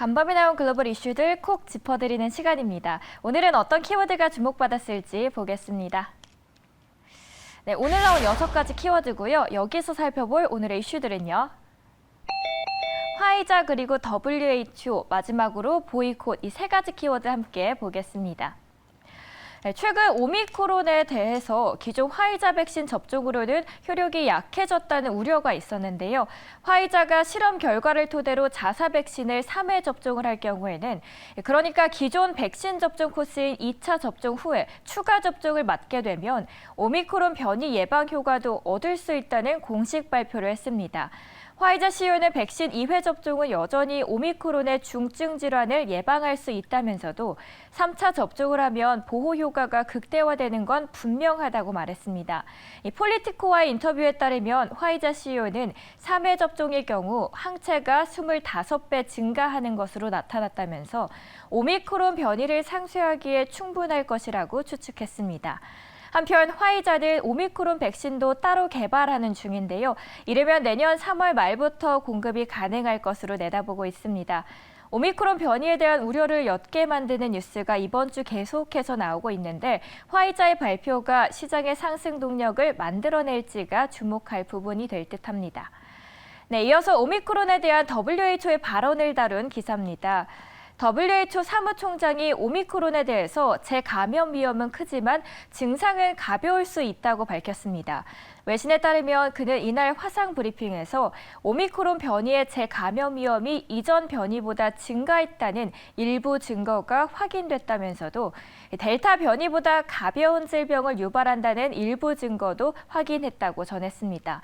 간밤에 나온 글로벌 이슈들 콕 짚어드리는 시간입니다. 오늘은 어떤 키워드가 주목받았을지 보겠습니다. 네, 오늘 나온 6가지 키워드고요. 여기서 살펴볼 오늘의 이슈들은요. 화이자 그리고 WHO, 마지막으로 보이콧 이 3가지 키워드 함께 보겠습니다. 네, 최근 오미크론에 대해서 기존 화이자 백신 접종으로는 효력이 약해졌다는 우려가 있었는데요. 화이자가 실험 결과를 토대로 자사 백신을 3회 접종을 할 경우에는 그러니까 기존 백신 접종 코스인 2차 접종 후에 추가 접종을 맞게 되면 오미크론 변이 예방 효과도 얻을 수 있다는 공식 발표를 했습니다. 화이자 CEO는 백신 2회 접종은 여전히 오미크론의 중증 질환을 예방할 수 있다면서도 3차 접종을 하면 보호 효과가 극대화되는 건 분명하다고 말했습니다. 이 폴리티코와의 인터뷰에 따르면 화이자 CEO는 3회 접종의 경우 항체가 25배 증가하는 것으로 나타났다면서 오미크론 변이를 상쇄하기에 충분할 것이라고 추측했습니다. 한편 화이자는 오미크론 백신도 따로 개발하는 중인데요. 이르면 내년 3월 말부터 공급이 가능할 것으로 내다보고 있습니다. 오미크론 변이에 대한 우려를 옅게 만드는 뉴스가 이번 주 계속해서 나오고 있는데 화이자의 발표가 시장의 상승 동력을 만들어낼지가 주목할 부분이 될 듯합니다. 네, 이어서 오미크론에 대한 WHO의 발언을 다룬 기사입니다. WHO 사무총장이 오미크론에 대해서 재감염 위험은 크지만 증상은 가벼울 수 있다고 밝혔습니다. 외신에 따르면 그는 이날 화상 브리핑에서 오미크론 변이의 재감염 위험이 이전 변이보다 증가했다는 일부 증거가 확인됐다면서도 델타 변이보다 가벼운 질병을 유발한다는 일부 증거도 확인했다고 전했습니다.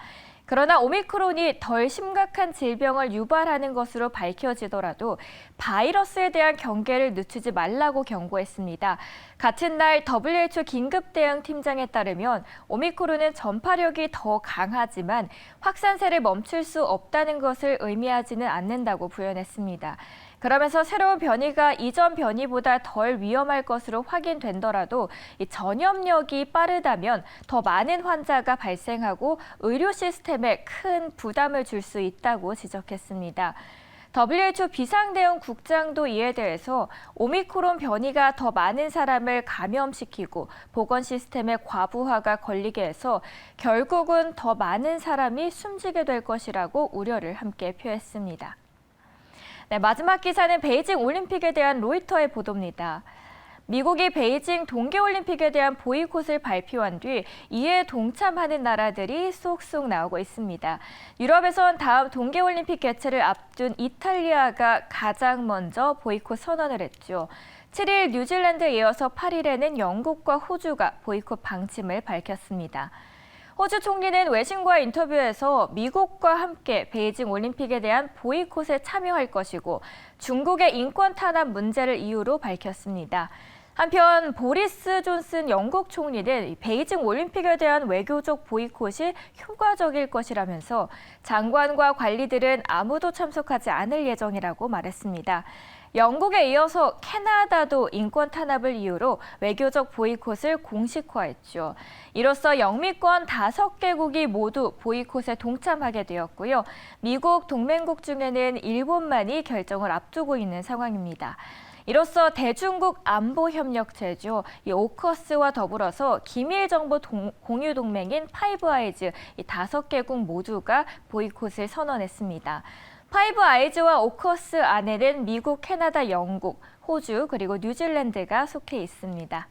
그러나 오미크론이 덜 심각한 질병을 유발하는 것으로 밝혀지더라도 바이러스에 대한 경계를 늦추지 말라고 경고했습니다. 같은 날 WHO 긴급대응팀장에 따르면 오미크론은 전파력이 더 강하지만 확산세를 멈출 수 없다는 것을 의미하지는 않는다고 부연했습니다. 그러면서 새로운 변이가 이전 변이보다 덜 위험할 것으로 확인된더라도 이 전염력이 빠르다면 더 많은 환자가 발생하고 의료 시스템에 큰 부담을 줄 수 있다고 지적했습니다. WHO 비상대응국장도 이에 대해서 오미크론 변이가 더 많은 사람을 감염시키고 보건 시스템의 과부하가 걸리게 해서 결국은 더 많은 사람이 숨지게 될 것이라고 우려를 함께 표했습니다. 네, 마지막 기사는 베이징 올림픽에 대한 로이터의 보도입니다. 미국이 베이징 동계올림픽에 대한 보이콧을 발표한 뒤 이에 동참하는 나라들이 쏙쏙 나오고 있습니다. 유럽에선 다음 동계올림픽 개최를 앞둔 이탈리아가 가장 먼저 보이콧 선언을 했죠. 7일 뉴질랜드에 이어서 8일에는 영국과 호주가 보이콧 방침을 밝혔습니다. 호주 총리는 외신과의 인터뷰에서 미국과 함께 베이징 올림픽에 대한 보이콧에 참여할 것이고 중국의 인권 탄압 문제를 이유로 밝혔습니다. 한편 보리스 존슨 영국 총리는 베이징 올림픽에 대한 외교적 보이콧이 효과적일 것이라면서 장관과 관리들은 아무도 참석하지 않을 예정이라고 말했습니다. 영국에 이어서 캐나다도 인권 탄압을 이유로 외교적 보이콧을 공식화했죠. 이로써 영미권 5개국이 모두 보이콧에 동참하게 되었고요. 미국 동맹국 중에는 일본만이 결정을 앞두고 있는 상황입니다. 이로써 대중국 안보협력체죠. 이 오커스와 더불어서 기밀 정보 공유 동맹인 파이브 아이즈 이 5개국 모두가 보이콧을 선언했습니다. 파이브 아이즈와 오커스 안에는 미국, 캐나다, 영국, 호주 그리고 뉴질랜드가 속해 있습니다.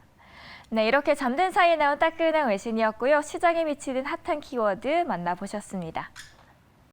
네, 이렇게 잠든 사이에 나온 따끈한 외신이었고요. 시장에 미치는 핫한 키워드 만나보셨습니다.